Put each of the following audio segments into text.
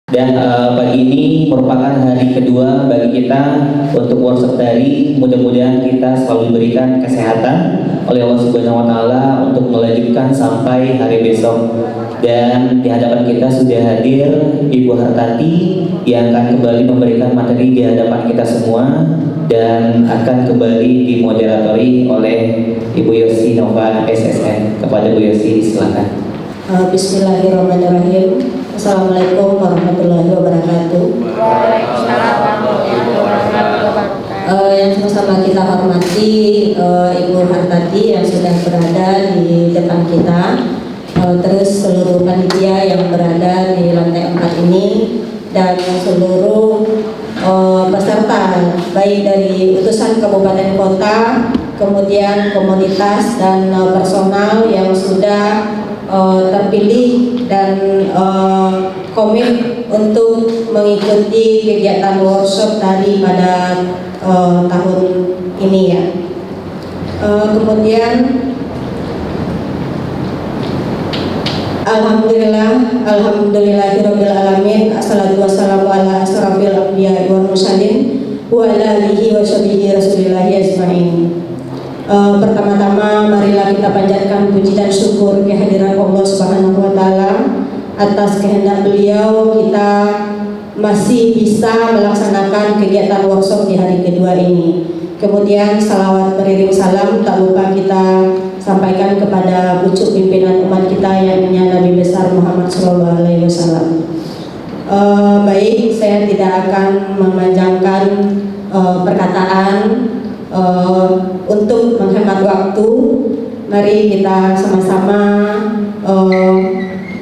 Dan pagi ini merupakan hari kedua bagi kita untuk workshop tari. Mudah-mudahan kita selalu diberikan kesehatan oleh Allah Subhanahu wa taala untuk melanjutkan sampai hari besok. Dan di hadapan kita sudah hadir Ibu Hartati yang akan kembali memberikan materi di hadapan kita semua dan akan kembali dimoderatori oleh Ibu Yosi Nova SSN. Kepada Bu Yosi, silakan. Bismillahirrahmanirrahim. Assalamualaikum warahmatullahi wabarakatuh. Waalaikumsalam warahmatullahi wabarakatuh. Yang sama-sama kita hormati Ibu Hartati yang sudah berada di depan kita, terus seluruh panitia yang berada di lantai 4 ini, dan seluruh peserta baik dari utusan kabupaten kota, kemudian komunitas dan personal yang sudah terpilih dan komit untuk mengikuti kegiatan workshop tadi pada tahun ini ya. Kemudian Alhamdulillahirabbil alamin, assalatu wassalamu ala asrofil anbiya'i wal mursalin wa ala alihi wa sahbihi rasulillahi ajmain. Pertama-tama marilah kita panjatkan puji dan syukur kehadiran Allah Subhanahu wa taala atas kehendak beliau kita masih bisa melaksanakan kegiatan workshop di hari kedua ini. Kemudian salawat beriring salam tak lupa kita sampaikan kepada pucuk pimpinan umat kita yang Nabi besar Muhammad SAW. Baik, saya tidak akan memanjangkan perkataan. Untuk menghemat waktu, mari kita sama-sama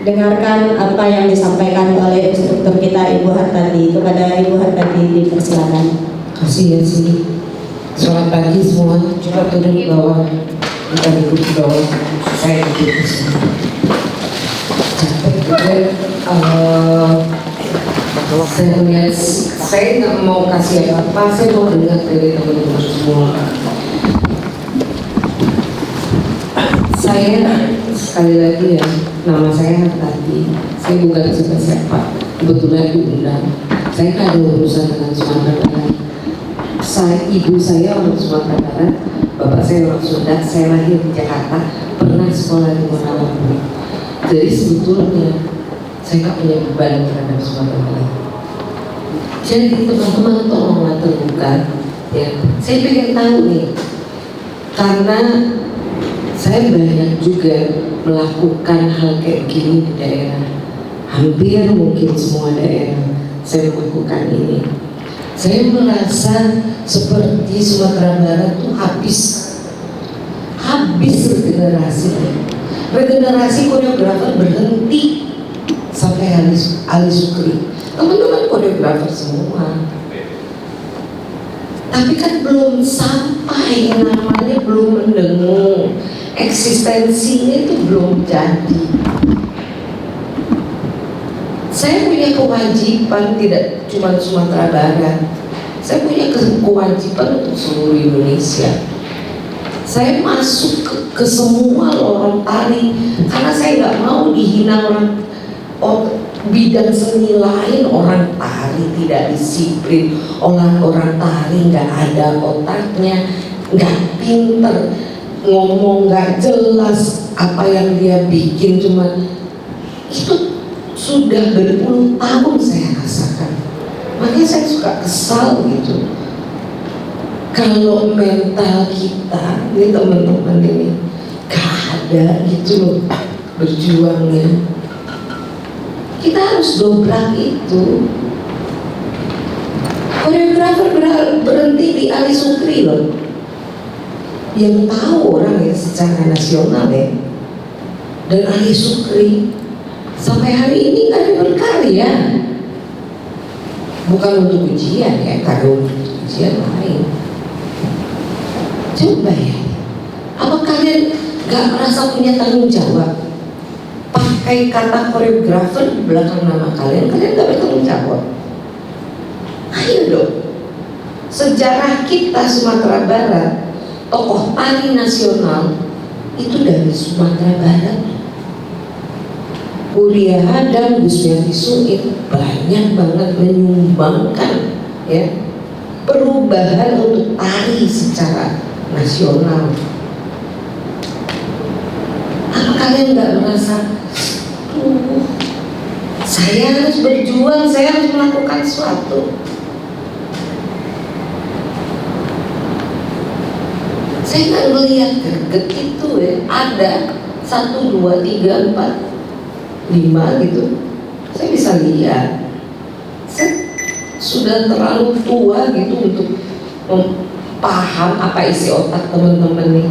dengarkan apa yang disampaikan oleh instruktur kita Ibu Hartati. Kepada Ibu Hartati dipersilakan. Kasih ya sini. Selamat pagi semua. Coba turun di bawah. Kita duduk di bawah. Saya duduk di sini. Capek juga. Saya melihat, saya nggak mau kasih apa-apa, saya mau dengar dari teman-teman semua. Saya sekali lagi ya, nama saya Hartati. Saya bukan siapa-siapa, kebetulan diundang. Saya nggak ada urusan dengan Sumatera Barat. Ibu saya orang Sumatera Barat, bapak saya orang Sunda. Saya lahir di Jakarta, pernah sekolah di Manado. Jadi sebetulnya saya nggak punya beban terhadap Sumatera Barat. Jadi teman-teman tolonglah terbuka ya. Saya pengen tahu nih, karena saya banyak juga melakukan hal kayak gini di daerah. Hampir mungkin semua daerah saya melakukan ini. Saya merasa seperti Sumatera Barat tuh habis regenerasi koreografer berhenti sampai Ali Sukri. Teman-teman koreografer semua, tapi kan belum sampai, namanya belum mendengung, eksistensinya itu belum jadi. Saya punya kewajiban, tidak cuma Sumatera Barat, saya punya kewajiban untuk seluruh Indonesia. Saya masuk ke semua lorong tari, karena saya nggak mau dihina orang bidang seni lain. Orang tari tidak disiplin, orang tari nggak ada otaknya, nggak pinter, ngomong nggak jelas, apa yang dia bikin cuma itu sudah berpuluh tahun saya rasakan. Makanya saya suka kesal gitu. Kalau mental kita, ini teman-teman ini gak ada gitu loh berjuangnya. Kita harus dobrak itu. Koreografer berhenti di Ali Sukri loh, yang tahu orang ya secara nasional ya. Dan Ali Sukri sampai hari ini nggak ada berkarya. Bukan untuk ujian ya, kalau untuk ujian lain. Coba ya, apa kalian nggak merasa punya tanggung jawab? Pakai kata koreografer di belakang nama kalian nggak bertanggung jawab. Ayo dong. Sejarah kita Sumatera Barat, tokoh tari nasional itu dari Sumatera Barat. Kuria Hadam, Gus Miati Suid banyak banget menyumbangkan ya perubahan untuk tari secara nasional. Apa kalian nggak merasa, saya harus berjuang, saya harus melakukan sesuatu? Saya nggak melihat greget itu ya, ada 1, 2, 3, 4, 5 gitu. Saya bisa lihat, saya sudah terlalu tua gitu untuk paham apa isi otak teman-teman nih.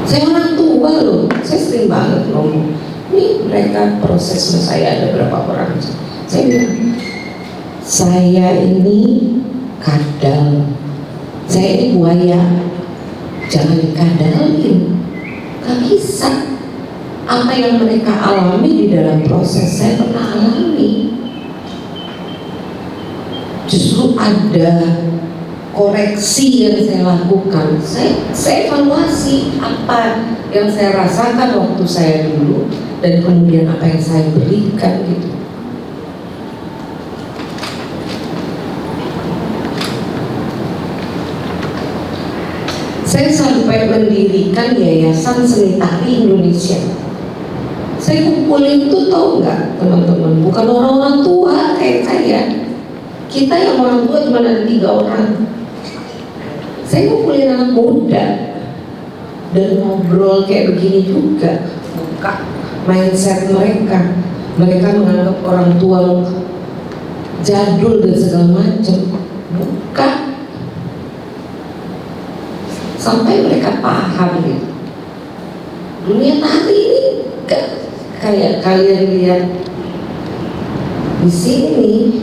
Saya orang tua loh, saya sering banget ngomong, nih mereka proses sama saya ada berapa orang. Saya bilang, saya ini kadal, saya ini buaya, jangan dikadalin. Gak bisa. Apa yang mereka alami di dalam proses saya pernah alami. Justru ada koreksi yang saya lakukan. Saya evaluasi apa yang saya rasakan waktu saya dulu dan kemudian apa yang saya berikan gitu. Saya sampai mendirikan Yayasan Seni Tari Indonesia. Saya kumpulin tuh, tahu nggak teman-teman, bukan orang-orang tua kayak saya. Kita yang orang tua cuma ada 3 orang. Saya kumpulin anak muda dan ngobrol kayak begini juga, buka mindset mereka. Mereka menganggap orang tua jadul dan segala macam. Buka, sampai mereka paham gitu. Dunia tari ini gak kayak kalian lihat di sini.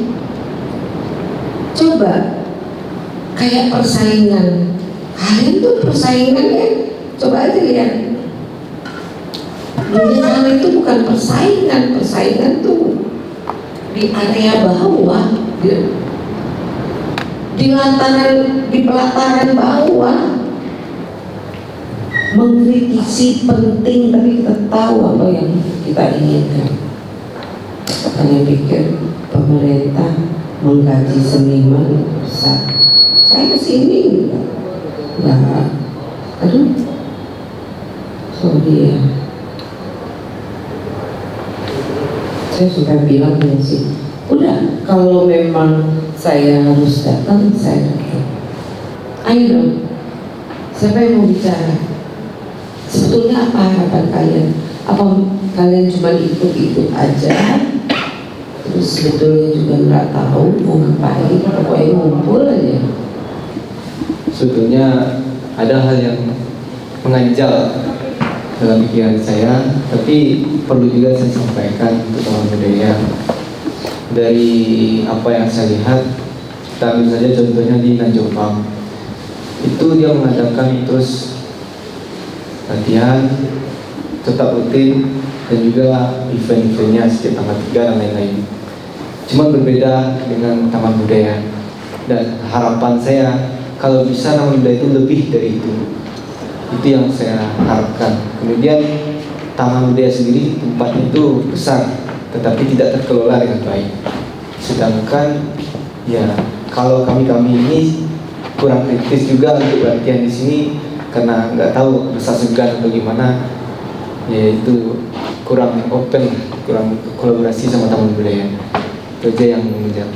Coba kayak persaingan. Kalian tuh persaingannya, coba aja lihat. Dunia tari itu bukan persaingan. Persaingan tuh di area bawah, di pelataran bawah. Mengkritisi penting, tapi kita tahu apa yang kita inginkan. Kalian pikir pemerintah menggaji seniman besar? Saya kesini enggak. Aduh, sorry ya. Saya suka bilang ya sih, udah kalau memang saya harus datang, saya datang. Ayo dong, siapa yang mau bicara? Sebetulnya apa harapan kalian? Apa kalian cuma ikut-ikut aja? Terus sebetulnya juga nggak tahu mau ngapain, pokoknya ngumpul aja. Sebetulnya ada hal yang mengganjal dalam pikiran saya, tapi perlu juga saya sampaikan untuk teman budaya. Dari apa yang saya lihat, kita ambil saja contohnya di Nanjopang. Itu dia mengadakan terus latihan tetap rutin dan juga event-eventnya setiap tanggal 3 dan lain-lain. Cuma berbeda dengan Taman Budaya, dan harapan saya kalau bisa Taman Budaya itu lebih dari itu. Itu yang saya harapkan. Kemudian Taman Budaya sendiri tempatnya itu besar, tetapi tidak terkelola dengan baik. Sedangkan ya kalau kami ini kurang kritis juga untuk latihan di sini, karena nggak tahu rasa segan bagaimana, yaitu kurang open, kurang kolaborasi sama Taman Budaya. Itu aja yang mengejar.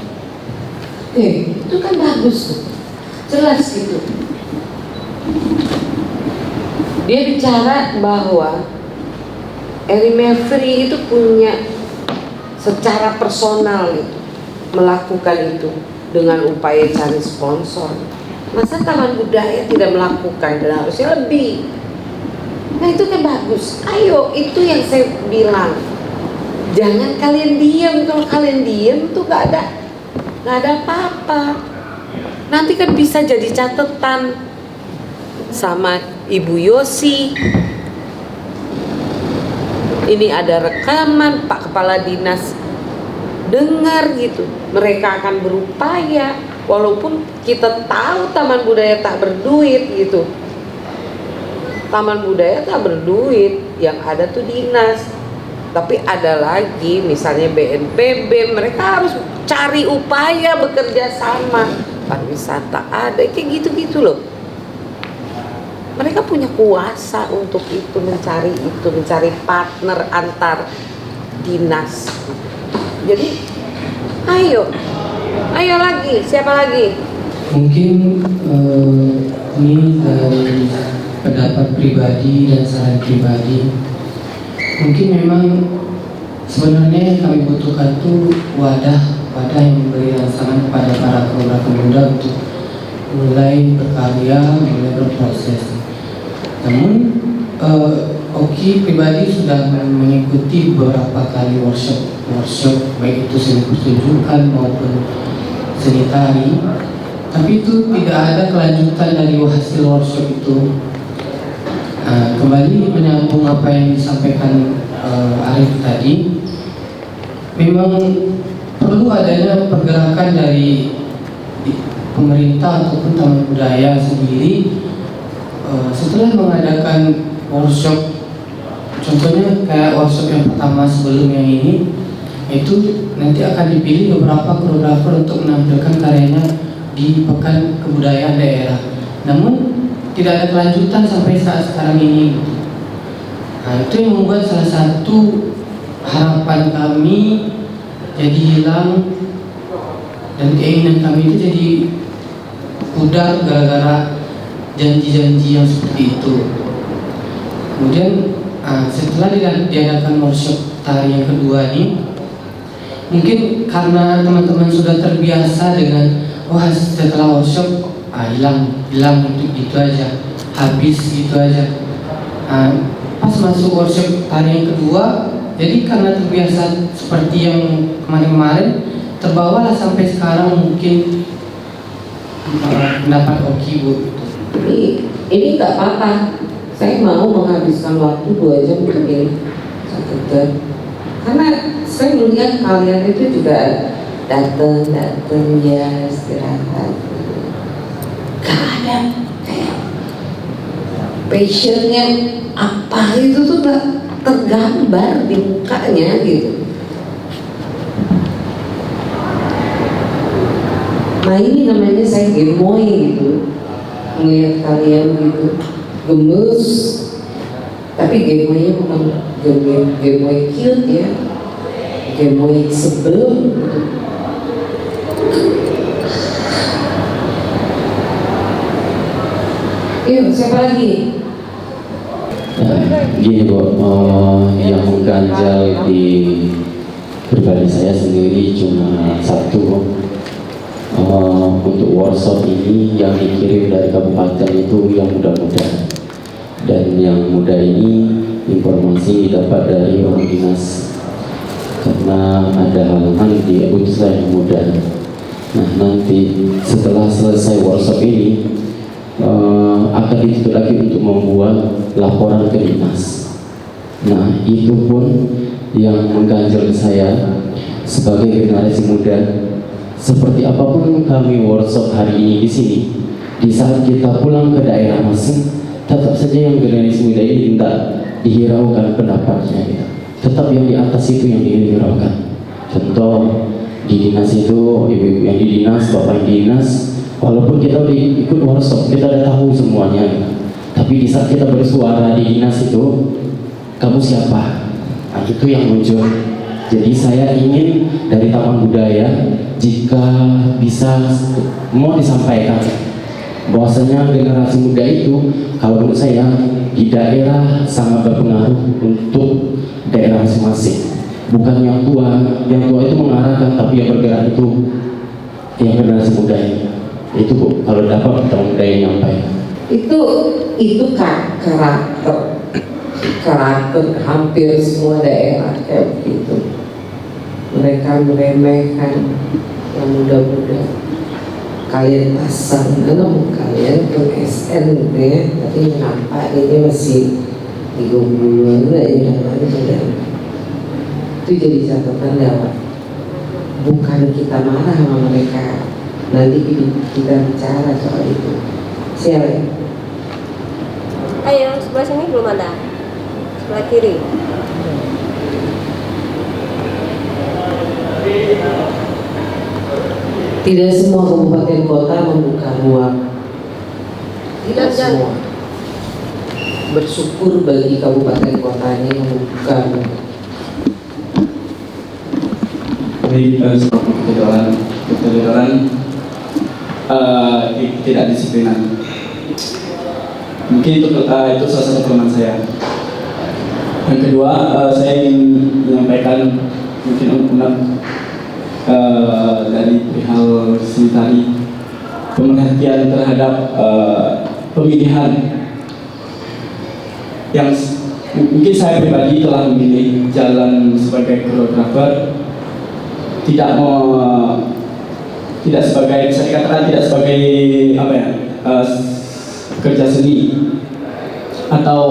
Itu kan bagus, jelas gitu. Dia bicara bahwa Eri Mevri itu punya secara personal gitu, melakukan itu dengan upaya cari sponsor. Masa Taman Budaya tidak melakukan, dan harusnya lebih. Nah itu kan bagus. Ayo, itu yang saya bilang. Jangan kalian diam. Kalau kalian diam tuh gak ada apa-apa. Nanti kan bisa jadi catatan sama Ibu Yosi. Ini ada rekaman, Pak Kepala Dinas dengar gitu. Mereka akan berupaya. Walaupun kita tahu Taman Budaya tak berduit gitu. Taman Budaya tak berduit, yang ada tuh dinas. Tapi ada lagi misalnya BNPB, mereka harus cari upaya bekerja sama. Pariwisata ada, kayak gitu-gitu loh. Mereka punya kuasa untuk itu, mencari partner antar dinas. Jadi ayo lagi, siapa lagi? Mungkin ini dari pendapat pribadi dan saran pribadi. Mungkin memang sebenarnya yang kami butuhkan tuh wadah yang memberi rangsangan kepada para pemuda untuk mulai berkarya, mulai berproses. Namun Oki pribadi sudah mengikuti beberapa kali workshop baik itu seni pertunjukan maupun seni tari, tapi itu tidak ada kelanjutan dari hasil workshop itu. Kembali menyambung apa yang disampaikan Arif tadi, memang perlu adanya pergerakan dari pemerintah ataupun Taman Budaya sendiri setelah mengadakan workshop. Contohnya kayak workshop yang pertama sebelum yang ini, itu nanti akan dipilih beberapa koreografer untuk menampilkan karyanya di Pekan Kebudayaan Daerah. Namun tidak ada kelanjutan sampai saat sekarang ini. Nah, itu yang membuat salah satu harapan kami jadi hilang dan keinginan kami itu jadi pudar gara-gara janji-janji yang seperti itu. Kemudian setelah diadakan workshop tari yang kedua ini, mungkin karena teman-teman sudah terbiasa dengan setelah workshop hilang gitu aja, habis gitu aja. Pas masuk workshop tari yang kedua, jadi karena terbiasa seperti yang kemarin-kemarin, terbawalah sampai sekarang mungkin pendapat Oki Bu. Ini nggak apa-apa. Saya mau menghabiskan waktu 2 jam begini satu jam. Karena saya melihat kalian itu juga datang ya istirahat. Gak ada kayak passionnya apa itu tuh gak tergambar di mukanya gitu. Nah ini namanya saya gemoy gitu, melihat kalian gitu gemes, tapi gemoynya bukan gemoy cute ya, gemoy sebel gitu. Yuk, siapa lagi? Gini Bu, yang mengganjal di pribadi saya sendiri cuma satu. Untuk workshop ini yang dikirim dari kabupaten itu yang muda-muda, dan yang muda ini informasi didapat dari orang dinas karena ada hal-hal diutus yang muda. Nah nanti setelah selesai workshop ini akan ditutup lagi untuk membuat laporan ke dinas. Nah itu pun yang mengganjal saya sebagai generasi muda. Seperti apapun kami workshop hari ini di sini, di saat kita pulang ke daerah masing, tetap saja yang generasi muda ini tidak dihiraukan pendapatnya gitu. Tetap yang di atas itu yang dihiraukan. Contoh di dinas itu, ibu-ibu yang di dinas, bapak yang di dinas, walaupun kita udah ikut workshop, kita udah tahu semuanya gitu. Tapi di saat kita bersuara di dinas itu, kamu siapa? Nah, itu yang muncul. Jadi saya ingin dari Taman Budaya, jika bisa mau disampaikan bahwasanya generasi muda itu, kalau menurut saya di daerah sangat berpengaruh untuk daerah masing-masing. Bukan yang tua itu mengarahkan, tapi yang bergerak itu yang generasi muda ini. Itu Bu, kalau dapat Taman Budaya nyampaikan. Itu karakter hampir semua daerah kayak begitu. Mereka meremehkan yang muda-muda. Kalian pasang, kalian ke SN gitu ya, tapi kenapa ini masih 30-an aja namanya. Itu jadi catatan lewat. Bukan kita marah sama mereka, nanti kita bicara soal itu. Siapa? Yang sebelah sini belum ada. Sebelah kiri. Tidak semua kabupaten kota membuka ruang. Tidak semua. Bersyukur bagi kabupaten kotanya yang membuka ruang. Jadi ketidakjujuran, tidak disiplinan. Mungkin itu salah satu kelemahan saya. Yang kedua, saya ingin menyampaikan mungkin unek-unek dari perihal seni tari, pemerhatian terhadap pemilihan yang mungkin saya pribadi telah memilih jalan sebagai koreografer, tidak sebagai, bisa dikatakan tidak sebagai kerja seni, atau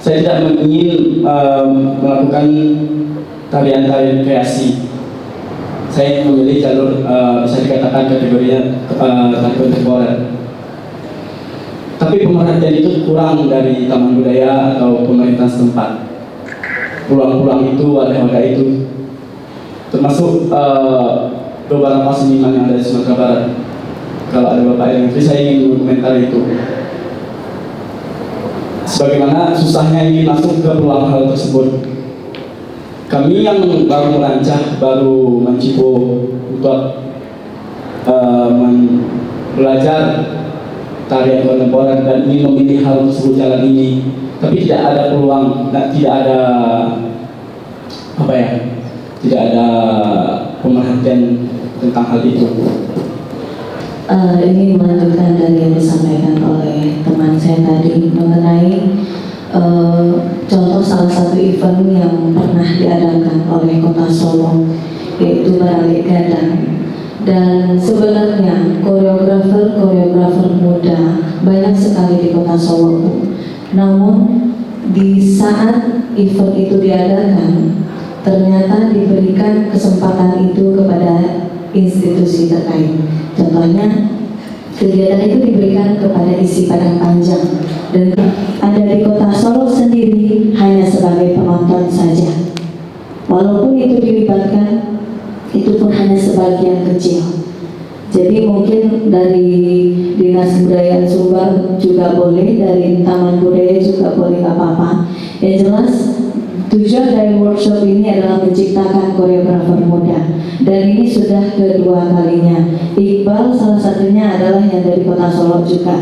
saya tidak ingin melakukan tarian-tarian kreasi. Saya memilih jalur bisa dikatakan kategorinya tari kontemporer. Tapi pemerhatian itu kurang dari Taman Budaya atau pemerintah setempat. Peluang-peluang itu, wadah-wadah itu, termasuk beberapa seniman yang ada di Sumatera Barat. Kalau ada Bapak yang saya ingin mengomentari itu. Sebagaimana susahnya ingin masuk ke peluang hal tersebut. Kami yang baru merancang, baru mencipo untuk belajar tarian kontemporer dan ingin memilih hal tersebut jalan ini, tapi tidak ada peluang, tidak ada tidak ada pemerhatian tentang hal itu. Ini melanjutkan dari yang disampaikan oleh teman saya tadi mengenai contoh salah satu event yang pernah diadakan oleh Kota Solo, yaitu Balik Gadang. Dan sebenarnya koreografer muda banyak sekali di Kota Solo. Namun di saat event itu diadakan, ternyata diberikan kesempatan itu kepada institusi terkait. Contohnya, kegiatan itu diberikan kepada isi padang panjang, dan ada di Kota Solo sendiri hanya sebagai penonton saja. Walaupun itu dilibatkan, itu pun hanya sebagian kecil. Jadi mungkin dari Dinas Kebudayaan Sumbar juga boleh, dari Taman Budaya juga boleh, gak apa-apa. Yang jelas tujuan dari workshop ini adalah menciptakan koreografer muda, dan ini sudah kedua kalinya. Iqbal salah satunya adalah yang dari Kota Solo juga.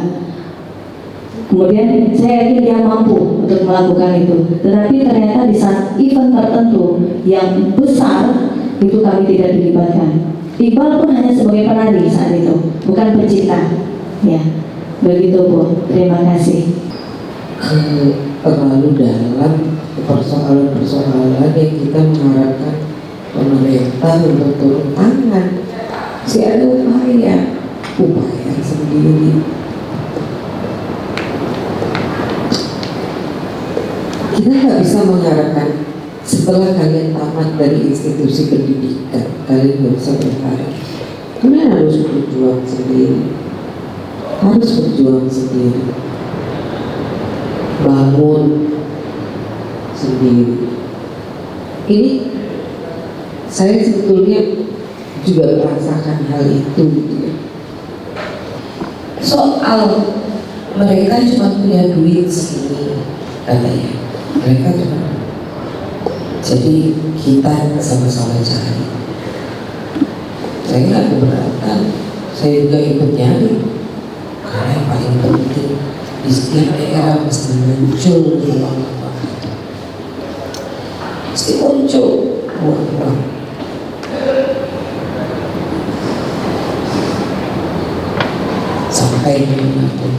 Kemudian saya yakin dia mampu untuk melakukan itu. Tetapi ternyata di saat event tertentu yang besar itu kami tidak dilibatkan. Iqbal pun hanya sebagai penari saat itu, bukan pencipta. Ya, begitu Bu. Terima kasih. Terlalu dalam persoalan-persoalan yang kita mengharapkan pemerintah untuk turun tangan. Ada upaya sendiri. Kita nggak bisa mengharapkan setelah kalian tamat dari institusi pendidikan, kalian nggak bisa berkarya. Kalian harus berjuang sendiri, bangun sendiri. Ini saya sebetulnya juga merasakan hal itu. Soal mereka cuma punya duit segini, katanya. Mereka cuma, jadi kita sama-sama cari. Saya nggak keberatan, saya juga ikut nyari. Karena yang paling penting di setiap daerah mesti muncul ruang-ruang, mesti muncul ruang-ruang. Sampai dimanapun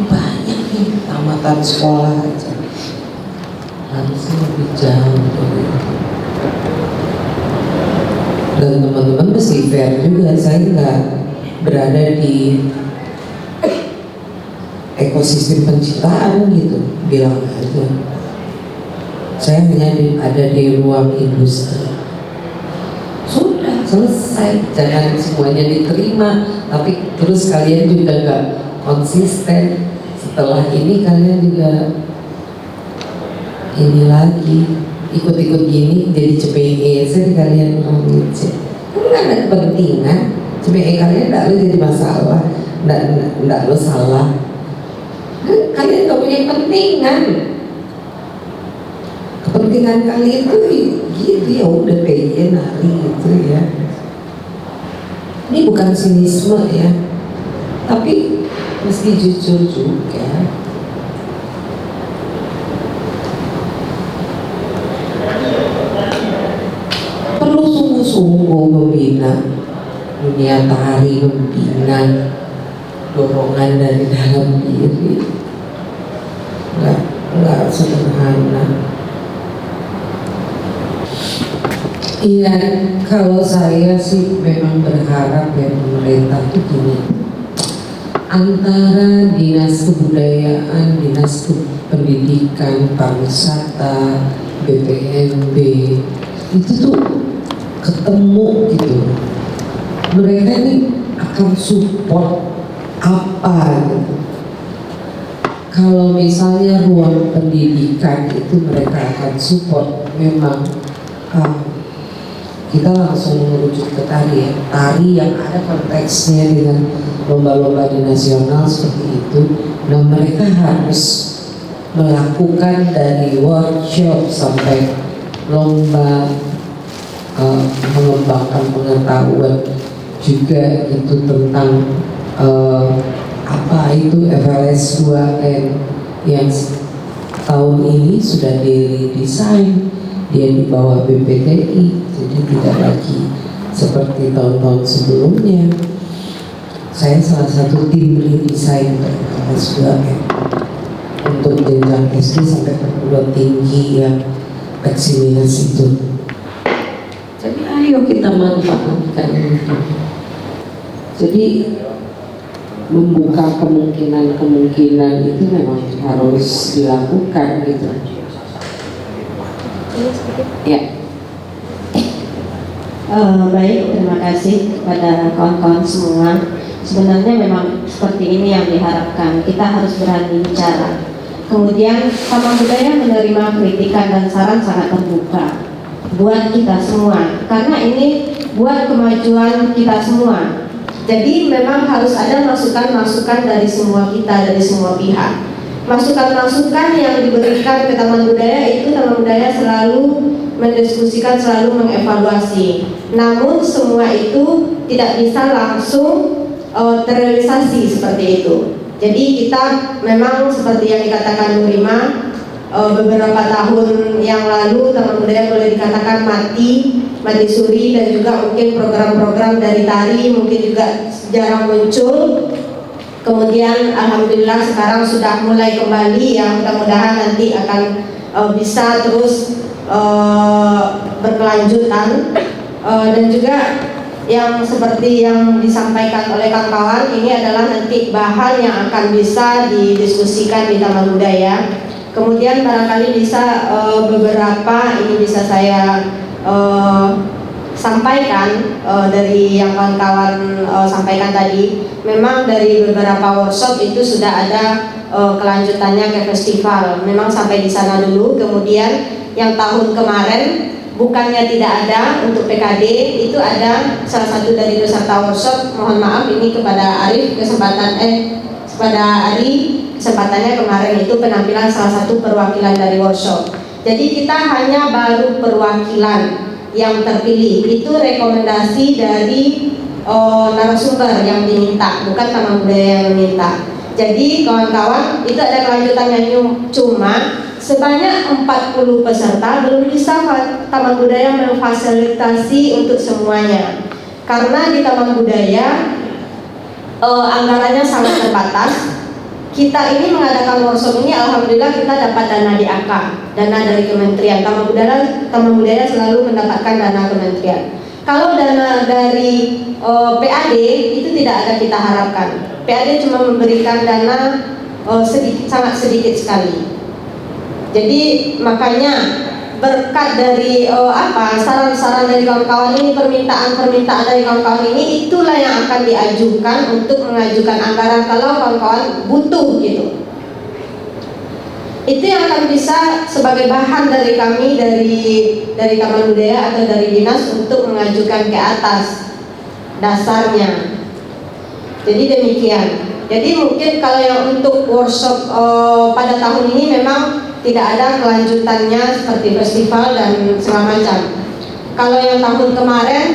banyak nih tamatan sekolah aja, harusnya lebih jauh dari itu. Dan teman-teman mesti fair juga, saya nggak berada di ekosistem penciptaan gitu, bilang aja. Saya hanya ada di ruang industri. Sudah selesai, jangan semuanya diterima, tapi terus kalian juga nggak konsisten setelah ini kalian juga ini lagi ikut-ikut gini jadi CPE sih kalian ngomongin sih. Kan ada kepentingan CPE kalian tidak lo jadi masalah, tidak lo salah. Kalian gak punya kepentingan. Kepentingan kalian tuh gitu ya udah PY nari gitu ya. Ini bukan sinisme ya, tapi mesti jujur juga. Perlu sungguh-sungguh membina dunia tari, membina dorongan dari dalam diri. Enggak sederhana. Iya, kalau saya sih memang berharap ya pemerintah itu gini, antara dinas kebudayaan, dinas pendidikan, pariwisata, BPNB itu tuh ketemu gitu. Mereka ini akan support apa gitu. Kalau misalnya ruang pendidikan itu mereka akan support, memang kita langsung merujuk ke tari ya, tari yang ada konteksnya dengan lomba-lomba di nasional seperti itu. Nah mereka harus melakukan dari workshop sampai lomba, mengembangkan pengetahuan juga itu tentang apa itu FLS 2N yang tahun ini sudah didesain, dia di bawah BPTI, jadi tidak lagi seperti tahun-tahun sebelumnya. Saya salah satu tim desain FLS 2N untuk jenjang SD sampai perguruan tinggi yang eksaminasi itu. Jadi ayo kita manfaatkan itu. Jadi membuka kemungkinan-kemungkinan itu memang harus dilakukan gitu. Ya. Baik, terima kasih kepada kawan-kawan semua. Sebenarnya memang seperti ini yang diharapkan. Kita harus berani bicara. Kemudian Taman Budaya menerima kritikan dan saran sangat terbuka buat kita semua, karena ini buat kemajuan kita semua. Jadi memang harus ada masukan-masukan dari semua kita, dari semua pihak. Masukan-masukan yang diberikan ke Taman Budaya itu Taman Budaya selalu mendiskusikan, selalu mengevaluasi. Namun semua itu tidak bisa langsung terrealisasi seperti itu. Jadi kita memang seperti yang dikatakan Bu Rima, beberapa tahun yang lalu Taman Budaya boleh dikatakan mati suri, dan juga mungkin program-program dari tari mungkin juga jarang muncul. Kemudian alhamdulillah sekarang sudah mulai kembali, yang mudah-mudahan nanti akan bisa terus berkelanjutan. Dan juga yang seperti yang disampaikan oleh kawan-kawan, ini adalah nanti bahan yang akan bisa didiskusikan di Taman Budaya. Kemudian barangkali bisa beberapa ini bisa saya sampaikan dari yang kawan-kawan sampaikan tadi. Memang dari beberapa workshop itu sudah ada kelanjutannya ke festival. Memang sampai di sana dulu. Kemudian yang tahun kemarin bukannya tidak ada untuk PKD, itu ada salah satu dari peserta workshop. Mohon maaf ini kepada Arif kepada Ari, kesempatannya kemarin itu penampilan salah satu perwakilan dari workshop. Jadi kita hanya baru perwakilan yang terpilih, itu rekomendasi dari narasumber yang diminta, bukan Taman Budaya yang meminta. Jadi kawan-kawan, itu ada kelanjutannya, cuma sebanyak 40 peserta belum bisa Taman Budaya memfasilitasi untuk semuanya. Karena di Taman Budaya anggarannya sangat terbatas. Kita ini mengadakan workshop ini, alhamdulillah kita dapat dana DAK, dana dari kementerian. Taman Budaya selalu mendapatkan dana kementerian. Kalau dana dari PAD itu tidak ada kita harapkan. PAD cuma memberikan dana sangat sedikit sekali. Jadi makanya berkat dari saran-saran dari kawan-kawan ini, permintaan dari kawan-kawan ini, itulah yang akan diajukan untuk mengajukan anggaran kalau kawan-kawan butuh gitu. Itu yang akan bisa sebagai bahan dari kami dari Taman Budaya atau dari dinas untuk mengajukan ke atas dasarnya. Jadi demikian. Jadi mungkin kalau yang untuk workshop pada tahun ini memang tidak ada kelanjutannya seperti festival dan segala macam. Kalau yang tahun kemarin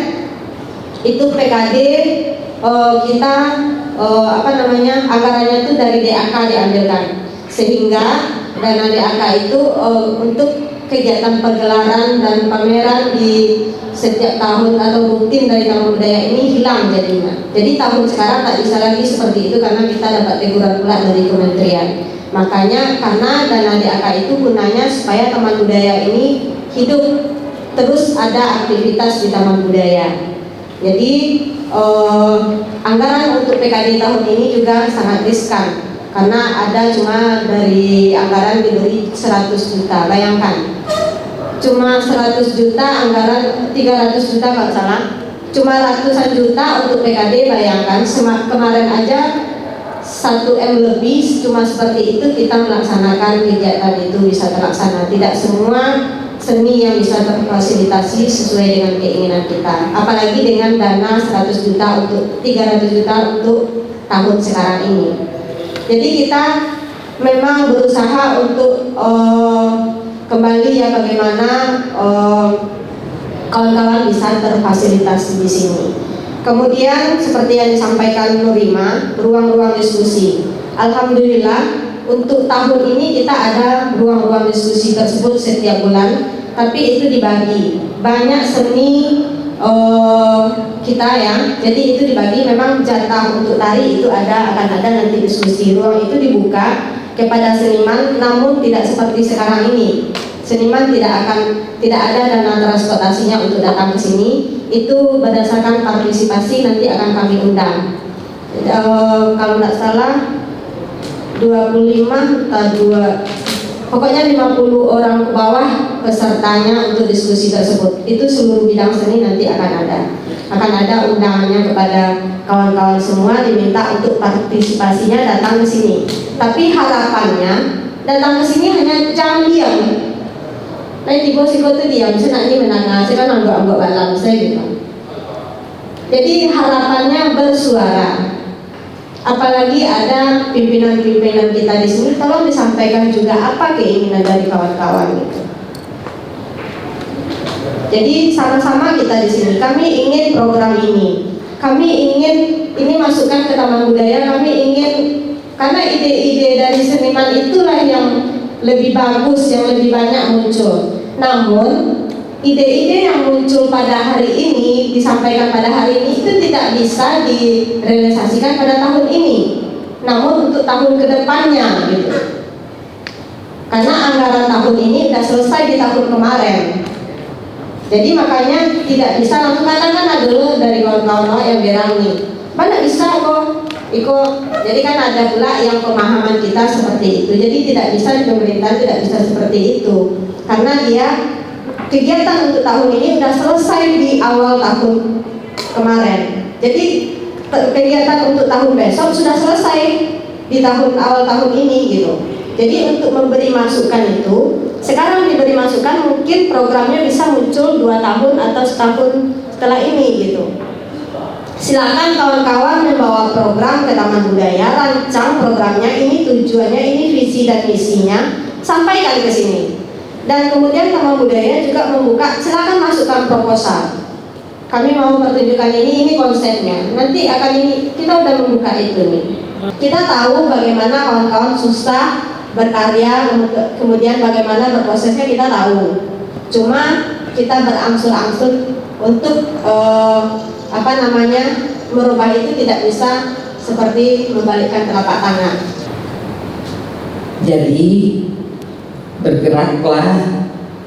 itu PKD kita anggarannya itu dari DAK diambilkan, sehingga dana DAK itu untuk kegiatan pergelaran dan pameran di setiap tahun atau rutin dari Taman Budaya ini hilang jadinya. Jadi tahun sekarang tak bisa lagi seperti itu karena kita dapat teguran pula dari kementerian. Makanya karena dana DAK itu gunanya supaya Taman Budaya ini hidup terus ada aktivitas di Taman Budaya. Jadi anggaran untuk PKD tahun ini juga sangat riskan karena ada cuma dari anggaran diberi 100 juta. Bayangkan, cuma 100 juta anggaran 300 juta kalau salah, cuma ratusan juta untuk PKD. Bayangkan kemarin aja 1 M lebih cuma seperti itu kita melaksanakan kegiatan itu bisa terlaksana. Tidak semua seni yang bisa terfasilitasi sesuai dengan keinginan kita, apalagi dengan dana 100 juta untuk 300 juta untuk tahun sekarang ini. Jadi kita memang berusaha untuk kembali ya bagaimana kawan-kawan bisa terfasilitasi di sini. Kemudian seperti yang disampaikan Nurima, ruang-ruang diskusi. Alhamdulillah untuk tahun ini kita ada ruang-ruang diskusi tersebut setiap bulan, tapi itu dibagi banyak seni kita ya. Jadi itu dibagi, memang jatah untuk tari itu akan ada nanti diskusi. Ruang itu dibuka kepada seniman, namun tidak seperti sekarang ini. Seniman tidak ada dana transportasinya untuk datang ke sini. Itu berdasarkan partisipasi nanti akan kami undang. Kalau tidak salah 25 atau pokoknya 50 orang ke bawah pesertanya untuk diskusi tersebut. Itu seluruh bidang seni nanti akan ada undangannya kepada kawan-kawan semua, diminta untuk partisipasinya datang ke sini. Tapi harapannya datang ke sini hanya jangan diam. Lain tiba siko tu diam, saya nak menangis, saya kan anggap balang saya gitu. Jadi harapannya bersuara. Apalagi ada pimpinan-pimpinan kita di sini, tolong disampaikan juga apa keinginan dari kawan-kawan gitu. Jadi sama-sama kita di sini, kami ingin program ini, kami ingin ini masukkan ke Taman Budaya, kami ingin, karena ide-ide dari seniman itulah yang lebih bagus, yang lebih banyak muncul. Namun ide-ide yang muncul pada hari ini, disampaikan pada hari ini itu tidak bisa direalisasikan pada tahun ini, namun untuk tahun kedepannya gitu. Karena anggaran tahun ini sudah selesai di tahun kemarin. Jadi makanya tidak bisa langsung, kadang kan ada dulu dari kawan-kawan yang bilang nih, mana bisa kok jadi kan ada pula yang pemahaman kita seperti itu. Jadi tidak bisa di pemerintah, tidak bisa seperti itu, karena dia kegiatan untuk tahun ini sudah selesai di awal tahun kemarin. Jadi kegiatan untuk tahun besok sudah selesai di awal tahun ini gitu. Jadi untuk memberi masukan itu, sekarang diberi masukan, mungkin programnya bisa muncul 2 tahun atau setahun setelah ini gitu. Silakan kawan-kawan membawa program ke Taman Budaya, rancang programnya, ini tujuannya, ini visi dan misinya, sampaikan ke sini. Dan kemudian Taman Budaya juga membuka, silakan masukkan proposal. Kami mau pertunjukan ini konsepnya. Nanti akan ini, kita udah membuka itu nih. Kita tahu bagaimana kawan-kawan susah berkarya, kemudian bagaimana berprosesnya kita tahu. Cuma kita berangsur-angsur untuk merubah itu tidak bisa seperti membalikkan telapak tangan. Jadi bergeraklah,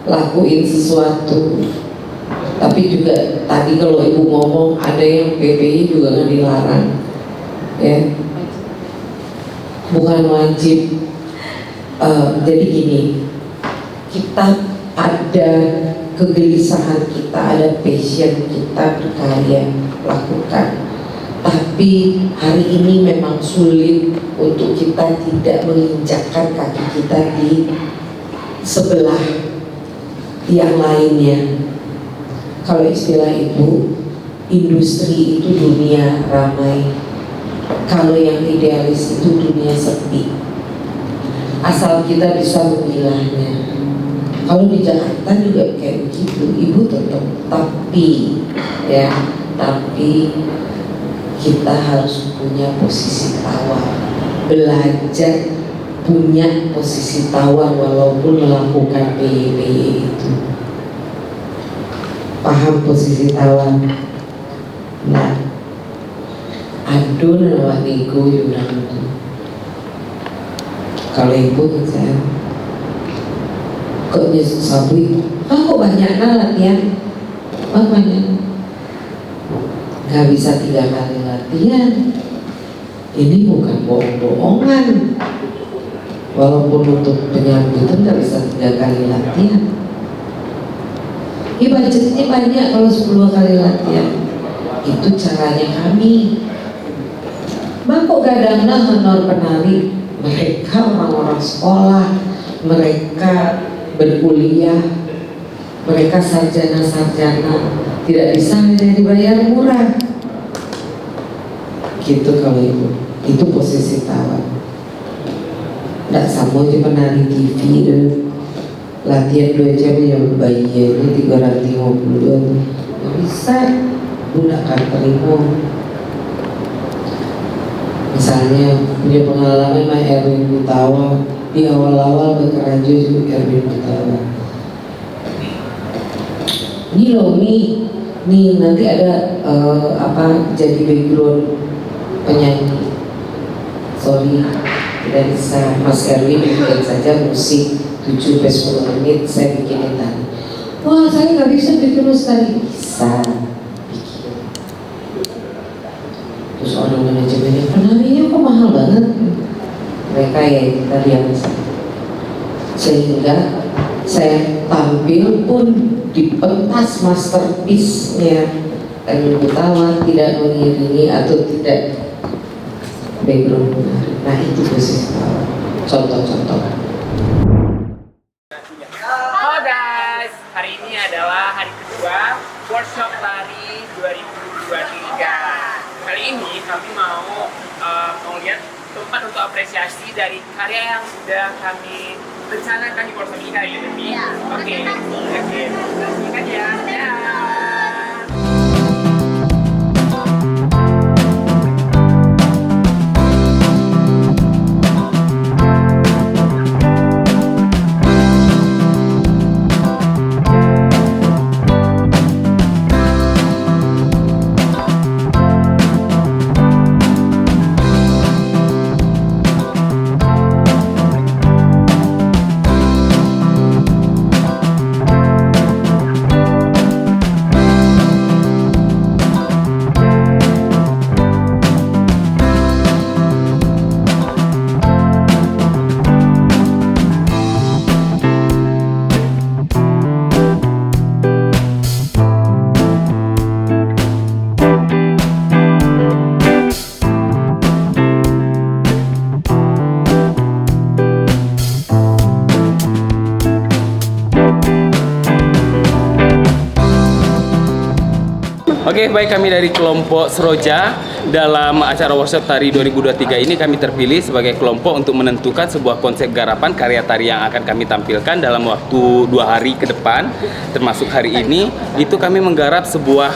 lakuin sesuatu. Tapi juga tadi kalau ibu ngomong ada yang PPI juga nggak dilarang, ya, bukan wajib. Jadi gini, kita ada kegelisahan kita, ada passion kita berkarya, lakukan. Tapi hari ini memang sulit untuk kita tidak menginjakkan kaki kita di sebelah yang lainnya. Kalau istilah ibu, industri itu dunia ramai. Kalau yang idealis itu dunia sepi. Asal kita bisa memilahnya. Kalau di Jakarta juga kayak begitu, ibu tetap. Tapi kita harus punya posisi tawar. Belajar punya posisi tawar walaupun melakukan PYP itu. Paham posisi tawar? Nah, adun adalah ego yurang itu. Kalau ibu saya kok Yesus sabui, kok banyaknya latihan, banyak. Gak bisa 3 kali latihan. Ini bukan bohong-bohongan. Walaupun untuk penyambutan gak bisa 3 kali latihan. Budgetnya banyak kalau 10 kali latihan. Itu caranya kami. Kok gadanglah honor penari. Mereka orang-orang sekolah, mereka berkuliah, mereka sarjana-sarjana, tidak bisa hanya dibayar murah. Gitu kalau ibu, itu posisi tawar. Tidak sama aja penari TV dan latihan 2 jam yang bayarnya 352. Nggak bisa, budak akan terima. Misalnya punya pengalaman sama Erwin Gutawa, di awal-awal berkeraja juga Erwin Gutawa. Ini loh, nih nanti ada jadi background penyanyi. Sorry, tidak bisa. Mas Erwin bikin saja musik 7-10 menit, saya bikinin tadi. Wah, saya nggak bisa bikin musik tadi. Bisa bikin. Terus orang manajemennya, penarinya kok mahal banget. Mereka ya kita lihat, sehingga saya tampil pun di pentas masterpiece-nya Erwin Gutawa tidak mengiringi atau tidak background menari. Nah itu posisi tawar. Contoh-contoh. Halo guys, hari ini adalah hari kedua workshop tari 2023. Kali ini kami mau lihat tempat untuk apresiasi dari karya yang sudah kami rencanakan di workshop ini kali ini. Oke, saksikan ya. Oke, baik, kami dari kelompok Seroja dalam acara workshop tari 2023 ini kami terpilih sebagai kelompok untuk menentukan sebuah konsep garapan karya tari yang akan kami tampilkan dalam waktu 2 hari ke depan, termasuk hari ini. Itu kami menggarap sebuah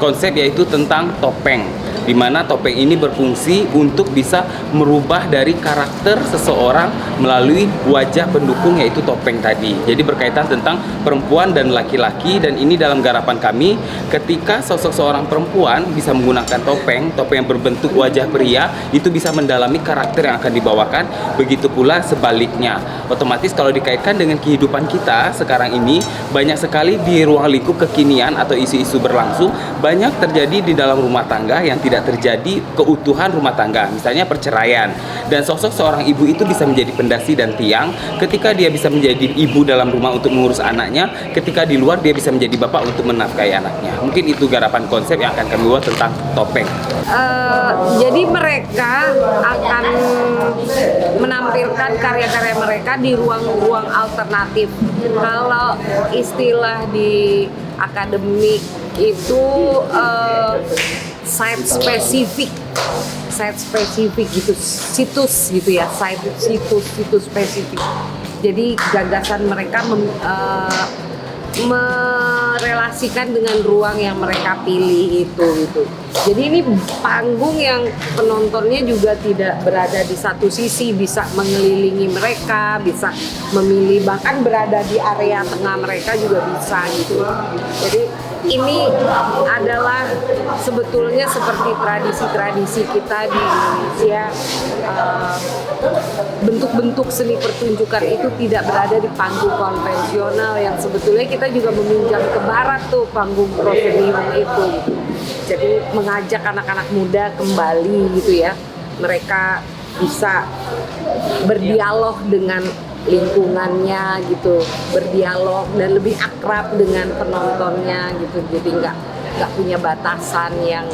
konsep, yaitu tentang topeng, di mana topeng ini berfungsi untuk bisa merubah dari karakter seseorang melalui wajah pendukung, yaitu topeng tadi. Jadi berkaitan tentang perempuan dan laki-laki, dan ini dalam garapan kami, ketika sosok seorang perempuan bisa menggunakan topeng yang berbentuk wajah pria, itu bisa mendalami karakter yang akan dibawakan. Begitu pula sebaliknya. Otomatis kalau dikaitkan dengan kehidupan kita sekarang ini, banyak sekali di ruang lingkup kekinian atau isu-isu berlangsung, banyak terjadi di dalam rumah tangga yang tidak tidak terjadi keutuhan rumah tangga, misalnya perceraian. Dan sosok seorang ibu itu bisa menjadi pendasi dan tiang ketika dia bisa menjadi ibu dalam rumah untuk mengurus anaknya, ketika di luar dia bisa menjadi bapak untuk menafkahi anaknya. Mungkin itu garapan konsep yang akan kami buat tentang topeng. Jadi mereka akan menampilkan karya-karya mereka di ruang-ruang alternatif. Kalau istilah di akademik itu site spesifik gitu, situs gitu ya, situs spesifik. Jadi gagasan mereka merelasikan dengan ruang yang mereka pilih itu gitu. Jadi ini panggung yang penontonnya juga tidak berada di satu sisi, bisa mengelilingi mereka, bisa memilih, bahkan berada di area tengah mereka juga bisa gitu. Jadi ini adalah sebetulnya seperti tradisi-tradisi kita di Indonesia. Bentuk-bentuk seni pertunjukan itu tidak berada di panggung konvensional yang sebetulnya kita juga meminjam ke barat tuh panggung proscenium itu gitu. Jadi mengajak anak-anak muda kembali gitu ya, mereka bisa berdialog dengan lingkungannya gitu, berdialog dan lebih akrab dengan penontonnya gitu. Jadi nggak punya batasan yang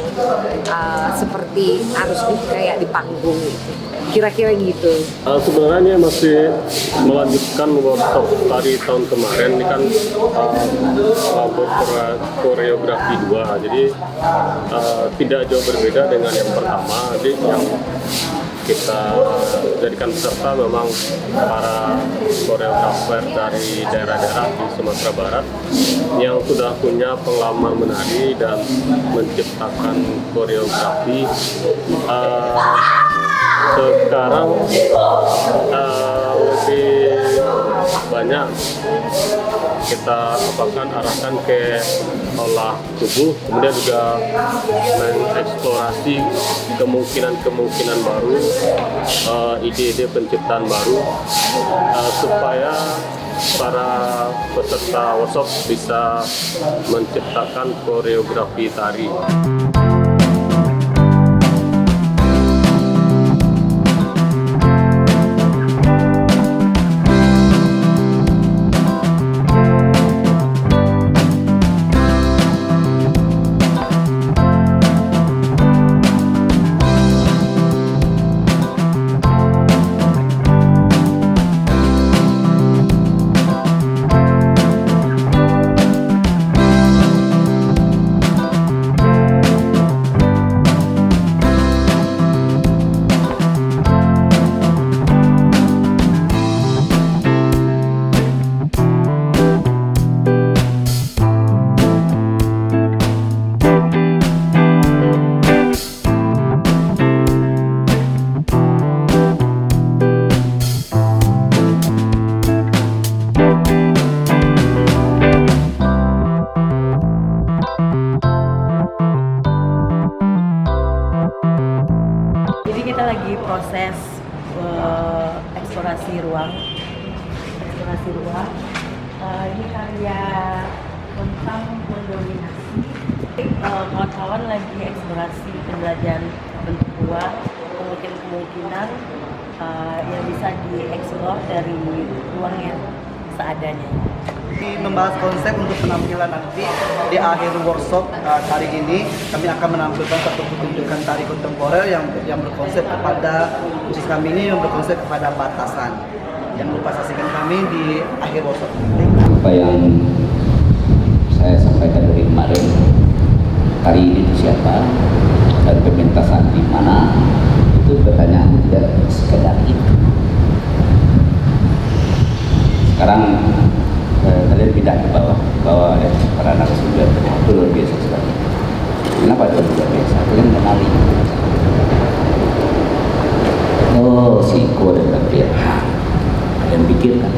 seperti harus kayak di panggung gitu. Kira-kira gitu. Sebenarnya masih melanjutkan workshop tari tahun kemarin. Ini kan kelompok koreografi 2, jadi tidak jauh berbeda dengan yang pertama. Jadi yang kita jadikan peserta memang para koreografer dari daerah-daerah di Sumatera Barat yang sudah punya pengalaman menari dan menciptakan koreografi. Sekarang lebih banyak kita arahkan ke olah tubuh, kemudian juga mengeksplorasi kemungkinan baru, ide-ide penciptaan baru, supaya para peserta workshop bisa menciptakan koreografi tari. Proses eksplorasi ruang. Ini karya tentang mendominasi. Kawan-kawan lagi eksplorasi pembelajaran bentuk ruang, kemungkinan yang bisa dieksplor dari ruang yang seadanya. Membahas konsep untuk penampilan nanti di akhir workshop tari ini, kami akan menampilkan satu pertunjukan tari kontemporer yang berkonsep kepada, khusus kami ini yang berkonsep kepada batasan. Jangan lupa saksikan kami di akhir workshop nanti. Apa yang saya sampaikan dari kemarin, tari ini siapa dan pementasan di mana, itu pertanyaan tidak sekedar itu. Sekarang kalian pindah ke bawah ya, para narasumber itu luar biasa sekali. Kenapa itu luar biasa? Kalian kenali. Oh, Siko dan tampil. Kalian pikirkan,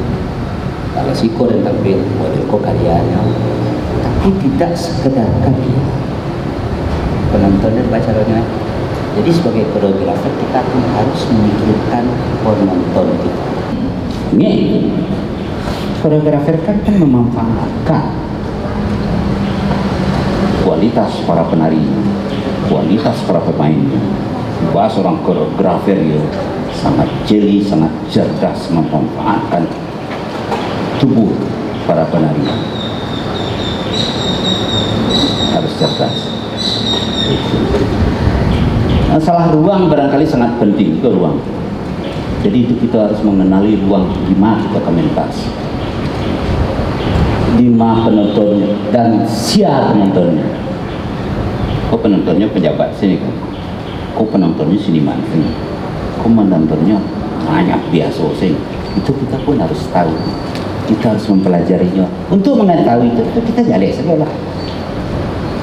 kalau Siko dan tampil, model kok karyanya, tapi tidak sekedar karya. Penontonnya baca rohnya. Jadi sebagai koreografer kita pun harus memikirkan penonton kita. Ini koreografer kan memanfaatkan kualitas para penari kualitas para pemainnya. Wah, seorang koreografer ya sangat jeli, sangat cerdas memanfaatkan tubuh para penari. Harus cerdas. Masalah ruang barangkali sangat penting, itu ruang. Jadi itu kita harus mengenali ruang di mana kita kementas, di mana penontonnya dan siapa penontonnya. Kok penontonnya pejabat sini kan? Kok penontonnya seniman sini? Kok penontonnya banyak biasa sini? Itu kita pun harus tahu. Kita harus mempelajarinya. Untuk mengetahui itu kita jalek saja lah.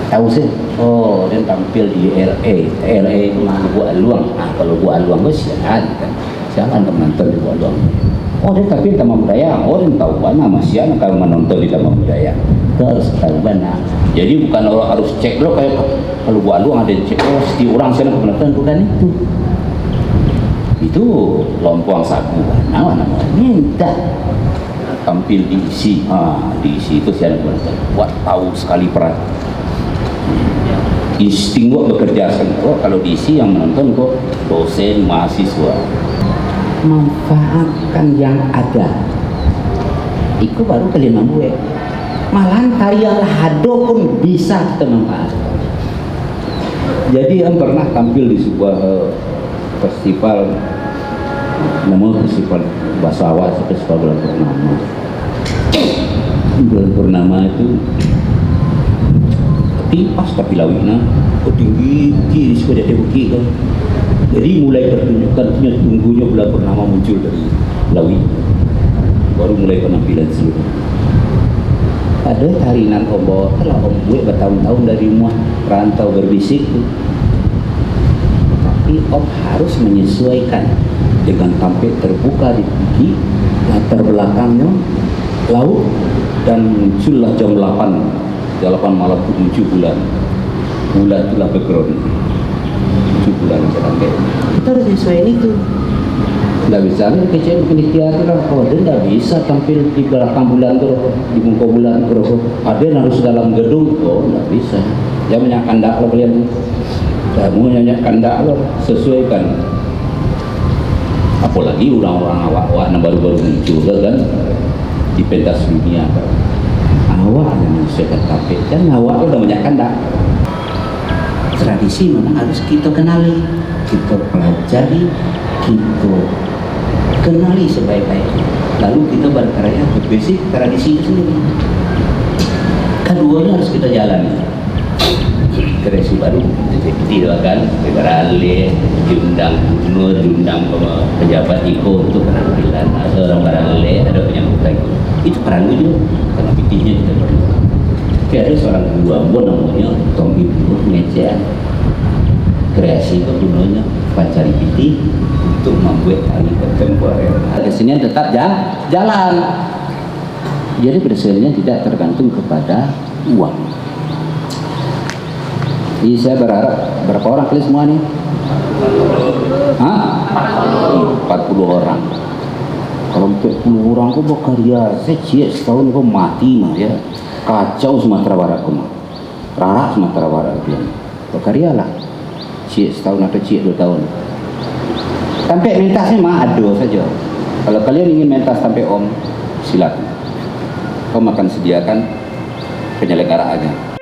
Tahu sih, oh dia tampil di LA itu mah Gua Aluang. Nah, kalau Gua Aluang gue sialan kan, sialan menonton di Gua Aluang. Oh dia tampil di Taman Budaya, oh dia tahu banyak masih anak kalau menonton di Taman Budaya. Kita harus tahu banyak. Jadi bukan orang harus cek lo kayak kalau Gua Aluang ada cek lo setiap orang sana menonton, bukan itu. Itu lompoang sagu, namanya minta tampil diisi, diisi itu siapa menonton. Buat tahu sekali peran. Insting gua bekerja kok kalau diisi yang menonton kok dosen mahasiswa. Manfaatkan yang ada. Itu baru kelima gue. Malahan karya Lahado pun bisa kita manfaatkan. Jadi yang pernah tampil di sebuah festival, namanya festival Basawa, festival bulan purnama. Bulan purnama itu pas tapi lawina tinggi di sekolah Debuki kan. Jadi mulai pertunjukan tunggunya bulan purnama muncul dari lawi, baru mulai penampilan seluruh. Ada tarinan ombak telah om gue bertahun-tahun dari rumah rantau berbisik tuh. Tapi om harus menyesuaikan dengan tampil terbuka di tinggi, latar belakangnya laut, dan muncullah jam 8 malam itu 7 bulan itulah background 7 bulan sampai kita harus sesuai itu. Nggak bisa nih kecil bikin teater kalau dia nggak bisa tampil di belakang bulan tuh di muka bulan terus ada harus dalam gedung, nggak bisa. Jangan banyak kandak lo kalian, kamu nyanyi kandak lo sesuaikan. Apalagi orang-orang awak-awak yang baru-baru muncul kan di pentas dunia kan. Awak yang menyesuaikan tampil dan awak udah banyak kandak. Tradisi memang harus kita kenali, kita pelajari, kita kenali sebaik-baiknya. Lalu kita berkarya berbasic tradisi itu sendiri. Keduanya harus kita jalani. Kreasi baru tidak kan, berale, diundang gubernur, diundang pejabat Iko untuk penampilan, ada orang berale, ada penyambutan itu peran itu karena pikirnya kita perlu. Ada seorang gua namanya Tom Ibu ngecek kreasi kegunanya Pancari Piti untuk membuat tari kontemporer. Kesenian tetap jalan. Jadi kesenian tidak tergantung kepada uang. Jadi saya berharap berapa orang kali semua nih? 40 orang. Kalau 40 orang kok berkarya, saya cie setahun kok mati mah ya. Kacau Sumatera Barat kok mah. Rarak Sumatera Barat dia. Berkaryalah. Cie setahun atau cie 2 tahun. Sampai mentasnya mah ada saja. Kalau kalian ingin mentas sampai om, silakan. Om akan sediakan penyelenggaraannya.